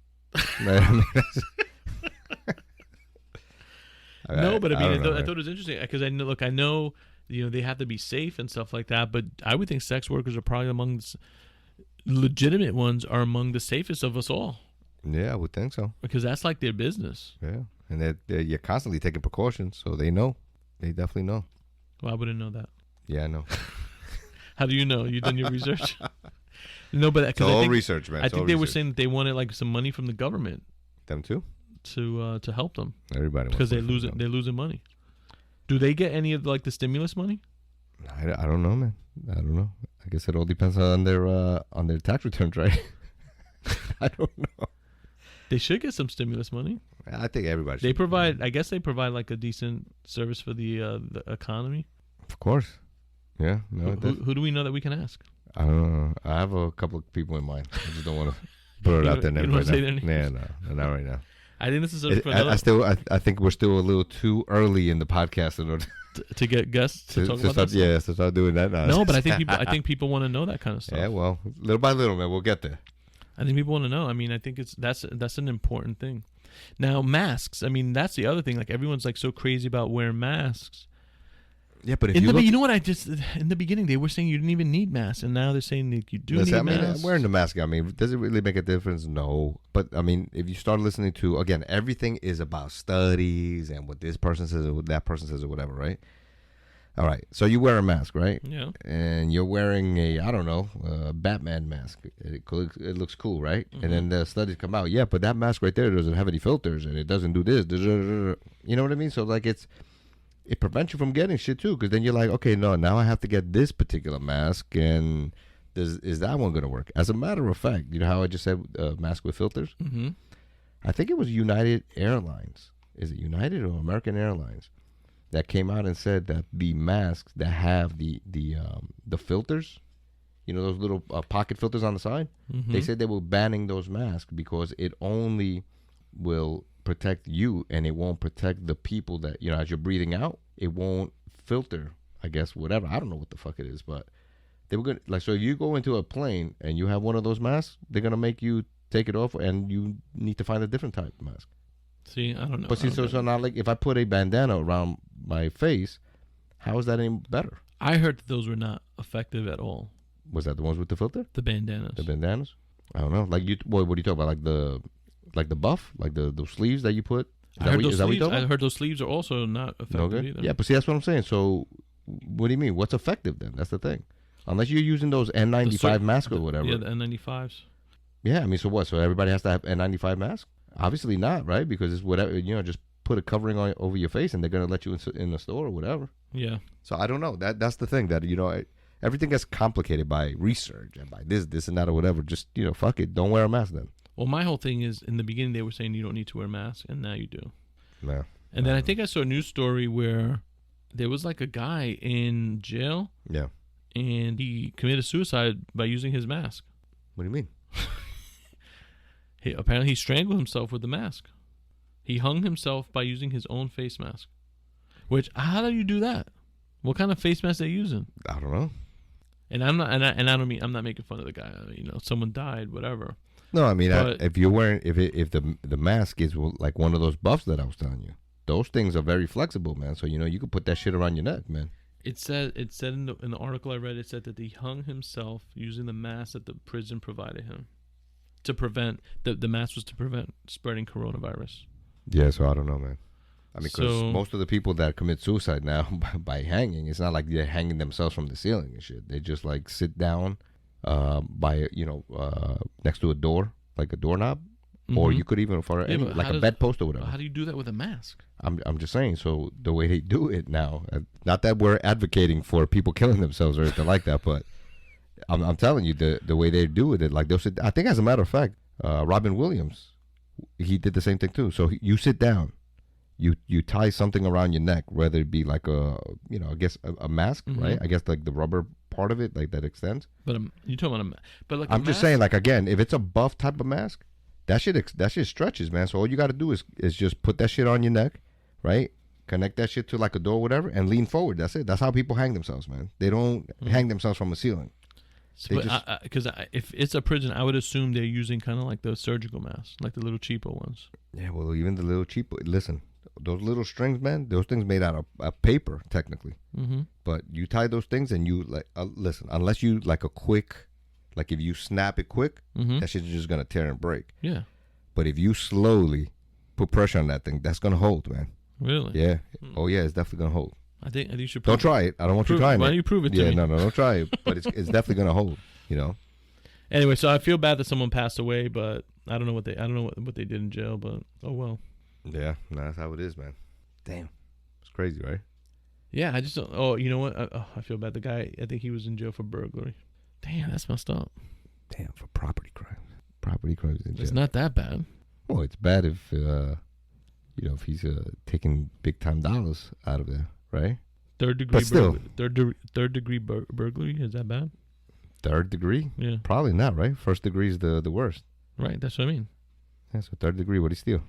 Right? No, but I thought it was interesting because I know they have to be safe and stuff like that, but I would think sex workers are probably among legitimate ones are among the safest of us all. Yeah, I would think so because that's like their business. Yeah, and you're constantly taking precautions, so they know. They definitely know. Well, I wouldn't know that. Yeah, I know. How do you know? You done your research? No, but it's all research, man. I think they were saying that they wanted like some money from the government. Them too. To help them. Everybody because they're losing money. Do they get any of like the stimulus money? I don't know, man. I don't know. I guess it all depends on their tax returns, right? I don't know. They should get some stimulus money. I think everybody. They provide. I guess they provide like a decent service for the economy. Of course. Yeah. No. Who do we know that we can ask? I don't know. I have a couple of people in mind. I just don't want to put it out there. You don't want to say their names? Yeah, no, not right now. I think this is for I think we're still a little too early in the podcast in order to get guests to talk about that. Yeah, to start doing that now. No, but I think people want to know that kind of stuff. Yeah, well, little by little, man, we'll get there. I think people want to know. I mean, I think that's an important thing. Now, masks. I mean, that's the other thing. Like everyone's like so crazy about wearing masks. Yeah, but if you know what? In the beginning they were saying you didn't even need masks, and now they're saying that you do need masks. Wearing the mask, I mean, does it really make a difference? No, but I mean, if you start listening to again, everything is about studies and what this person says or what that person says or whatever, right? All right, so you wear a mask, right? Yeah. And you're wearing a Batman mask. It looks cool, right? Mm-hmm. And then the studies come out, yeah, but that mask right there doesn't have any filters and it doesn't do this. You know what I mean? So like it prevents you from getting shit too, because then you're like, okay, no, now I have to get this particular mask, and is that one going to work? As a matter of fact, you know how I just said mask with filters? Mm-hmm. I think it was United Airlines. Is it United or American Airlines that came out and said that the masks that have the filters, you know, those little pocket filters on the side, mm-hmm. they said they were banning those masks because it only will protect you and it won't protect the people that, you know, as you're breathing out, it won't filter, I guess, whatever. I don't know what the fuck it is, but they were good. Like, so if you go into a plane and you have one of those masks, they're going to make you take it off and you need to find a different type of mask. See, I don't know. But see, so not like if I put a bandana around my face, how is that any better? I heard that those were not effective at all. Was that the ones with the filter? The bandanas. The bandanas? I don't know. Like what are you talking about? Like the buff, like the sleeves that you put. I heard those sleeves are also not effective either. Yeah, but see, that's what I'm saying. So, what do you mean? What's effective then? That's the thing. Unless you're using those N95 masks or whatever. Yeah, the N95s. Yeah, I mean, so what? So everybody has to have N95 masks? Obviously not, right? Because it's whatever, you know, just put a covering on over your face and they're gonna let you in the store or whatever. Yeah. So I don't know. That's the thing that, you know, everything gets complicated by research and by this and that or whatever. Just, you know, fuck it. Don't wear a mask then. Well, my whole thing is, in the beginning, they were saying you don't need to wear a mask, and now you do. No. And then I think I saw a news story where there was like a guy in jail. Yeah. And he committed suicide by using his mask. What do you mean? Apparently, he strangled himself with the mask. He hung himself by using his own face mask. Which, how do you do that? What kind of face mask are they using? I don't know. And I'm not, and I don't mean, I'm not making fun of the guy. You know, someone died, whatever. No, I mean, if you're wearing, if the mask is like one of those buffs that I was telling you, those things are very flexible, man. So, you know, you can put that shit around your neck, man. It said in the article I read, it said that he hung himself using the mask that the prison provided him to prevent, the mask was to prevent spreading coronavirus. Yeah, so I don't know, man. I mean, because most of the people that commit suicide now by hanging, it's not like they're hanging themselves from the ceiling and shit. They just like sit down by, you know, next to a door, like a doorknob, mm-hmm. or you could even like a bedpost or whatever. How do you do that with a mask? I'm just saying. So the way they do it now, not that we're advocating for people killing themselves or anything like that, but I'm telling you the way they do it, like they'll sit. I think as a matter of fact, Robin Williams, he did the same thing too. So you sit down. You tie something around your neck, whether it be like a, you know, I guess a mask, mm-hmm. right? I guess like the rubber part of it, like that extends. But you talking about but like I'm just saying, like again, if it's a buff type of mask, that shit stretches, man. So all you got to do is just put that shit on your neck, right? Connect that shit to like a door, or whatever, and lean forward. That's it. That's how people hang themselves, man. They don't hang themselves from a ceiling. Because if it's a prison, I would assume they're using kind of like those surgical masks, like the little cheapo ones. Yeah, well, even the little cheapo. Listen. Those little strings, man, those things made out of paper, technically. Mm-hmm. But you tie those things and you, like, listen, unless you, like, like, if you snap it quick, mm-hmm. that shit's just going to tear and break. Yeah. But if you slowly put pressure on that thing, that's going to hold, man. Really? Yeah. Mm-hmm. Oh, yeah, it's definitely going to hold. I think you should Don't try it. I don't want you trying it. Why don't you prove it to me? Yeah, no, don't try it. But it's definitely going to hold, you know? Anyway, so I feel bad that someone passed away, but I don't know what they did in jail, but oh well. Yeah, that's how it is, man. Damn. It's crazy, right? Yeah, I just don't. Oh, you know what? I feel bad. The guy, I think he was in jail for burglary. Damn, that's messed up. Damn, for property crime. Property crimes in jail. It's not that bad. Well, it's bad if if he's taking big time dollars out of there, right? Third degree. But still, third degree burglary, is that bad? Third degree? Yeah. Probably not, right? First degree is the worst. Right. That's what I mean. Yeah. So third degree, what do you steal?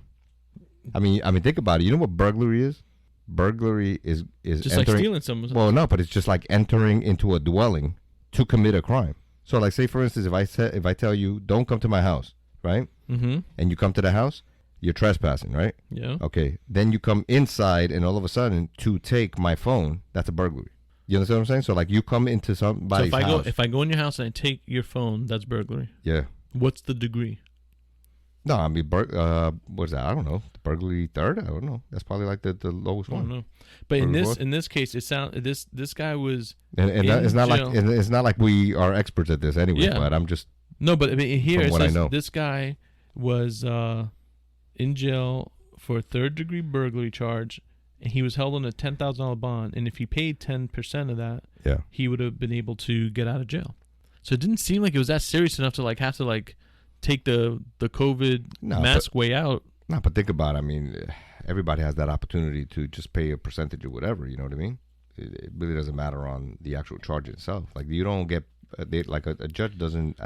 I mean, think about it. You know what burglary is? Burglary is just like stealing something. Well, no, but it's just like entering into a dwelling to commit a crime. So, like, say for instance, if I tell you don't come to my house, right? Mm-hmm. And you come to the house, you're trespassing, right? Yeah. Okay. Then you come inside, and all of a sudden, to take my phone, that's a burglary. You understand what I'm saying? So, like, you come into somebody's house. If I go in your house and I take your phone, that's burglary. Yeah. What's the degree? No, I mean, what's that? I don't know. Burglary third? I don't know. That's probably like the lowest one. I don't know. But in this case, it this guy was it's not jail. like it's not like we are experts at this anyway. Yeah. But I'm just but I mean, here it says I this guy was in jail for a third degree burglary charge, and he was held on a $10,000 bond. And if he paid 10% of that, he would have been able to get out of jail. So it didn't seem like it was that serious enough to like have to like take the COVID mask way out. No, but think about it. I mean, everybody has that opportunity to just pay a percentage or whatever. You know what I mean? It really doesn't matter on the actual charge itself. Like, you don't get a judge doesn't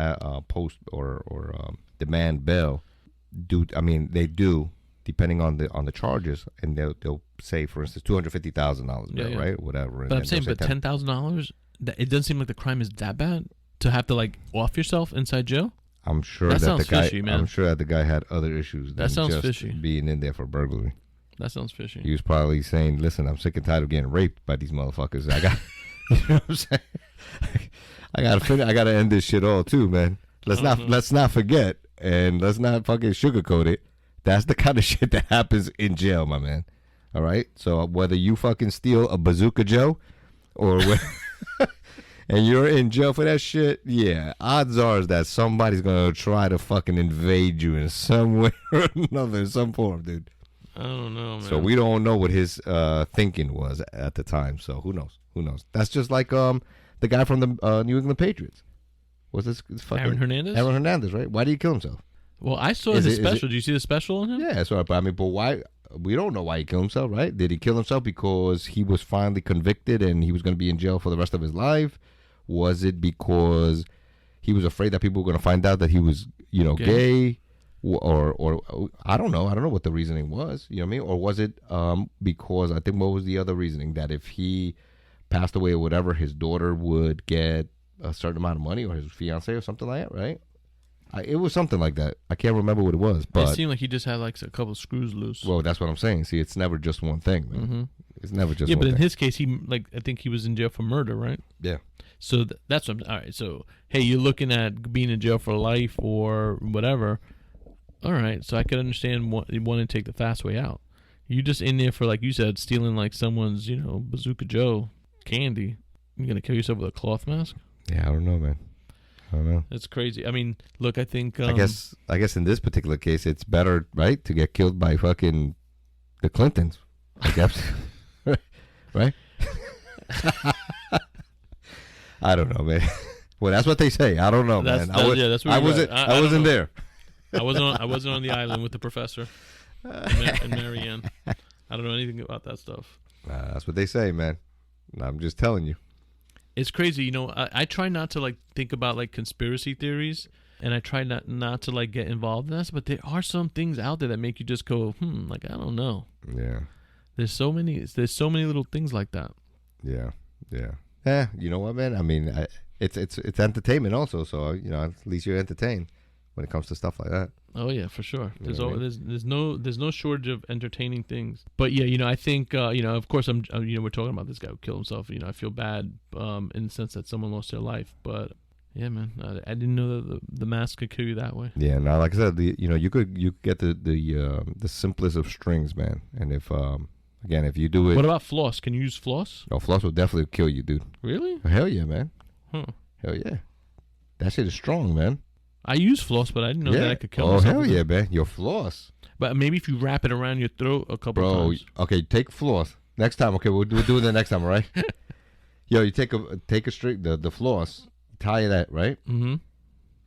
post or demand bail. They do depending on the charges, and they'll say, for instance, $250,000 bail, right? Whatever. But I'm saying, but $10,000, it doesn't seem like the crime is that bad to have to like off yourself inside jail. I'm sure that the guy. Fishy, man. I'm sure that the guy had other issues than just fishy. Being in there for burglary. That sounds fishy. He was probably saying, "Listen, I'm sick and tired of getting raped by these motherfuckers. I got, you know what I'm saying? I gotta end this shit all too, man. Let's not forget, and let's not fucking sugarcoat it. That's the kind of shit that happens in jail, my man. All right. So whether you fucking steal a Bazooka Joe, or and you're in jail for that shit, yeah, odds are that somebody's gonna try to fucking invade you in some way or another, in some form, dude. I don't know, man. So we don't know what his thinking was at the time. So who knows? That's just like the guy from the New England Patriots. What's this fucking Aaron Hernandez? Aaron Hernandez, right? Why did he kill himself? Well, I saw his special. Do you see the special on him? Yeah, that's right. But I mean, but why? We don't know why he killed himself, right? Did he kill himself because he was finally convicted and he was going to be in jail for the rest of his life? Was it because he was afraid that people were going to find out that he was, gay? Or I don't know. I don't know what the reasoning was. You know what I mean? Or was it because I think what was the other reasoning, that if he passed away or whatever, his daughter would get a certain amount of money, or his fiance or something like that, right? It was something like that. I can't remember what it was, but it seemed like he just had like a couple of screws loose. Well, that's what I'm saying. See, it's never just one thing, man. Mm-hmm. It's never just one but thing. In his case, I think he was in jail for murder, right? Yeah. So that's what all right. So hey, you're looking at being in jail for life or whatever. All right. So I could understand you want to take the fast way out. You just in there for, like you said, stealing like someone's Bazooka Joe candy. You're gonna kill yourself with a cloth mask? Yeah, I don't know, man. I don't know. That's crazy. I mean, look, I think I guess in this particular case, it's better, right, to get killed by fucking the Clintons. I guess, right? I don't know, man. Well, that's what they say. I don't know, man. That's what I wasn't there. I wasn't on the island with the professor and Marianne. I don't know anything about that stuff. That's what they say, man. I'm just telling you. It's crazy, I try not to like think about like conspiracy theories, and I try not to like get involved in this, but there are some things out there that make you just go, like, I don't know. Yeah. There's so many little things like that. Yeah. You know what, man? I mean, it's entertainment also, so at least you're entertained when it comes to stuff like that. Oh yeah, for sure. There's no shortage of entertaining things. But yeah, I think of course we're talking about this guy who killed himself. I feel bad in the sense that someone lost their life. But yeah, man, I didn't know that the mask could kill you that way. Yeah, now like I said, you could get the simplest of strings, man. And if you do it. What about floss? Can you use floss? Oh, floss will definitely kill you, dude. Really? Hell yeah, man. Huh. Hell yeah. That shit is strong, man. I use floss, but I didn't know that I could kill myself. Oh, hell yeah, man. Your floss. But maybe if you wrap it around your throat a couple times. Okay, take floss. Next time, okay, we'll do it the next time, all right? Yo, you take a string, the floss, tie that, right? Mm-hmm.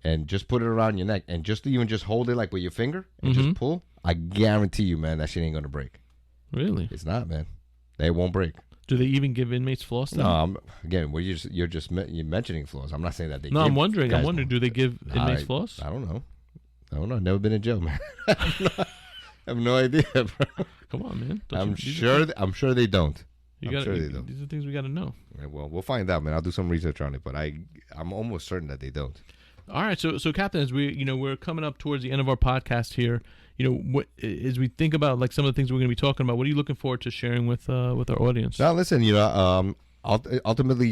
and just put it around your neck and just hold it like with your finger and just pull, I guarantee you, man, that shit ain't gonna break. Really? It's not, man. They won't break. Do they even give inmates floss? No, again, you're mentioning floss. I'm not saying that they. No, I'm wondering. Do they give inmates floss? I don't know. I've never been in jail, man. I have no idea, bro. Come on, man. I'm sure they don't. These are things we got to know. Yeah, well, we'll find out, man. I'll do some research on it, but I'm almost certain that they don't. All right, so Captain, as we're coming up towards the end of our podcast here, what as we think about like some of the things we're going to be talking about, what are you looking forward to sharing with our audience? Now, listen, ultimately,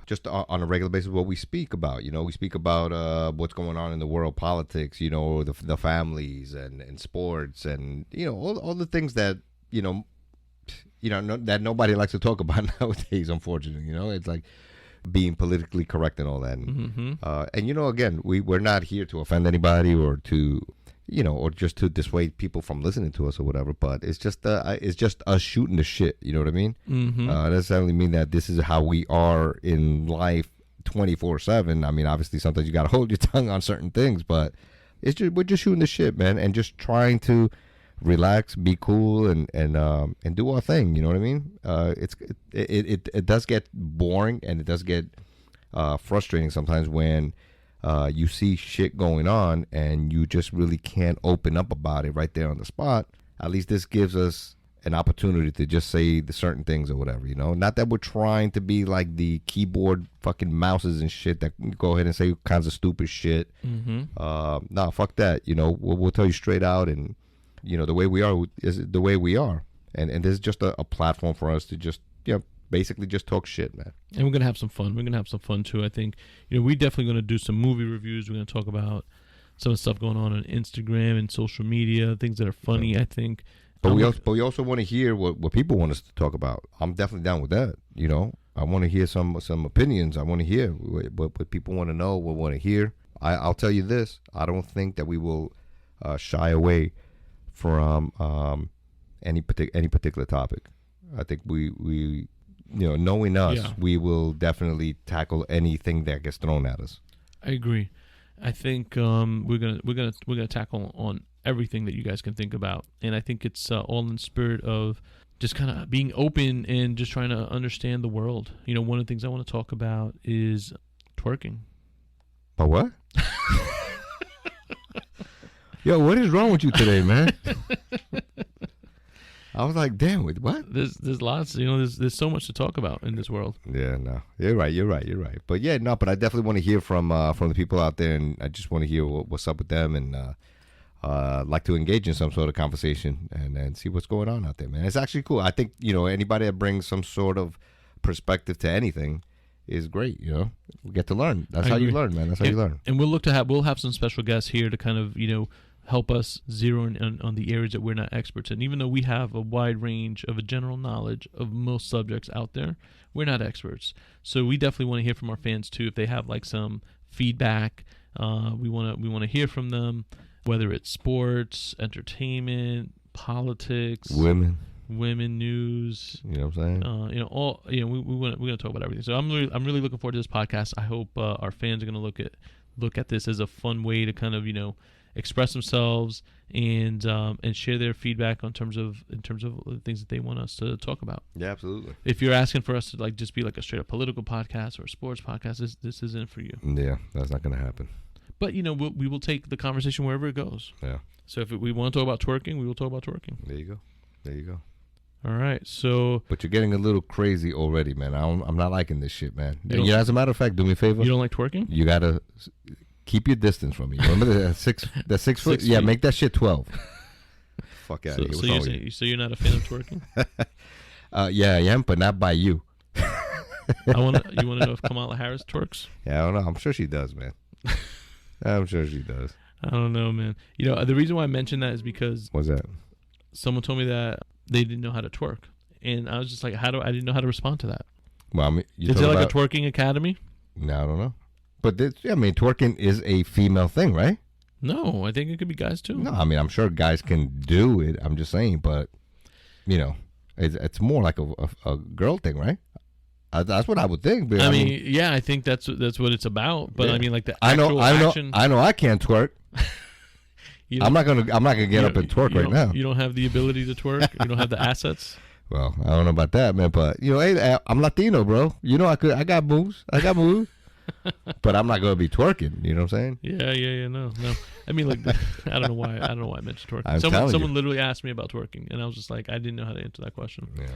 just on a regular basis, what we speak about, we speak about what's going on in the world, politics, the families and sports and all the things that that nobody likes to talk about nowadays. Unfortunately, it's like being politically correct and all that. And, again, we're not here to offend anybody or to, or just to dissuade people from listening to us or whatever. But it's just us shooting the shit. You know what I mean? Mm-hmm. Doesn't necessarily mean that this is how we are in life 24/7. I mean, obviously, sometimes you got to hold your tongue on certain things, but we're just shooting the shit, man, and just trying to relax, be cool, and do our thing. You know what I mean? It does get boring and it does get frustrating sometimes when you see shit going on and you just really can't open up about it right there on the spot. At least this gives us an opportunity to just say the certain things or whatever. Not that we're trying to be like the keyboard fucking mouses and shit that go ahead and say all kinds of stupid shit. Mm-hmm. Nah, fuck that. We'll tell you straight out, and the way we are is the way we are. And this is just a platform for us to just, basically just talk shit, man. And we're going to have some fun. We're going to have some fun, too. I think, we're definitely going to do some movie reviews. We're going to talk about some of the stuff going on Instagram and social media, things that are funny, I think. But we also want to hear what people want us to talk about. I'm definitely down with that, I want to hear some opinions. I want to hear what people want to know, what want to hear. I'll tell you this. I don't think that we will shy away from any particular topic. I think we knowing us, we will definitely tackle anything that gets thrown at us. I agree. I think we're gonna tackle on everything that you guys can think about, and I think it's all in the spirit of just kind of being open and just trying to understand the world. One of the things I want to talk about is twerking. But what? Yo, what is wrong with you today, man? I was like, damn, what? There's lots, there's so much to talk about in this world. Yeah, no, you're right. But yeah, no, but I definitely want to hear from the people out there, and I just want to hear what's up with them, and like to engage in some sort of conversation and see what's going on out there, man. It's actually cool. I think anybody that brings some sort of perspective to anything is great. We get to learn. That's how you learn, man. That's how you learn. And we'll have some special guests here to kind of help us zero in on the areas that we're not experts in. Even though we have a wide range of a general knowledge of most subjects out there, we're not experts. So we definitely want to hear from our fans too. If they have like some feedback, we want to hear from them, whether it's sports, entertainment, politics, women news. You know what I'm saying? We're going to talk about everything. So I'm really looking forward to this podcast. I hope our fans are going to look at this as a fun way to kind of express themselves and share their feedback in terms of the things that they want us to talk about. Yeah, absolutely. If you're asking for us to like just be like a straight up political podcast or a sports podcast, this isn't for you. Yeah, that's not going to happen. But we will take the conversation wherever it goes. Yeah. So if we want to talk about twerking, we will talk about twerking. There you go. All right. So. But you're getting a little crazy already, man. I'm not liking this shit, man. As a matter of fact, do me a favor. You don't like twerking? You gotta keep your distance from me. Remember the 6 foot? Yeah, make that shit 12. Fuck out of here. So you're not a fan of twerking? Yeah, I am, but not by you. You want to know if Kamala Harris twerks? Yeah, I don't know. I'm sure she does, man. I'm sure she does. I don't know, man. The reason why I mentioned that is because what's that? Someone told me that they didn't know how to twerk, and I was just like, I didn't know how to respond to that. Well, I mean, is there like a twerking academy? No, I don't know. But twerking is a female thing, right? No, I think it could be guys too. No, I mean, I'm sure guys can do it. I'm just saying, but it's more like a girl thing, right? That's what I would think. But I mean, yeah, I think that's what it's about. But I mean, like the I actual action. I know I can't twerk. I'm not gonna get up and twerk right now. You don't have the ability to twerk. You don't have the assets. Well, I don't know about that, man. But hey, I'm Latino, bro. I got moves. But I'm not gonna be twerking. You know what I'm saying? Yeah. No. I mean, like, I don't know why I mentioned twerking. Someone literally asked me about twerking, and I was just like, I didn't know how to answer that question. Yeah,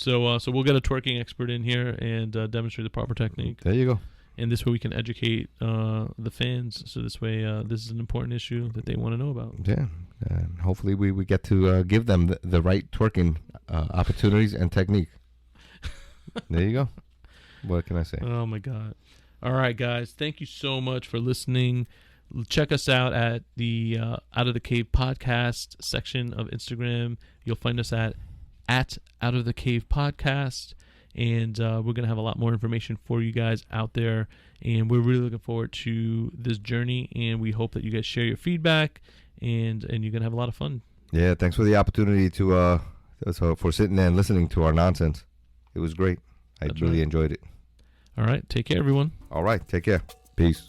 well. So we'll get a twerking expert in here and demonstrate the proper technique. There you go. And this way we can educate the fans. So this way, this is an important issue that they want to know about. Yeah. And hopefully we get to give them the right twerking opportunities and technique. There you go. What can I say? Oh my God. All right, guys. Thank you so much for listening. Check us out at the Out of the Cave podcast section of Instagram. You'll find us at Out of the Cave podcast. And we're going to have a lot more information for you guys out there. And we're really looking forward to this journey. And we hope that you guys share your feedback. And you're going to have a lot of fun. Yeah, thanks for the opportunity for sitting there and listening to our nonsense. It was great. I really enjoyed it. All right. Take care, everyone. All right. Take care. Peace.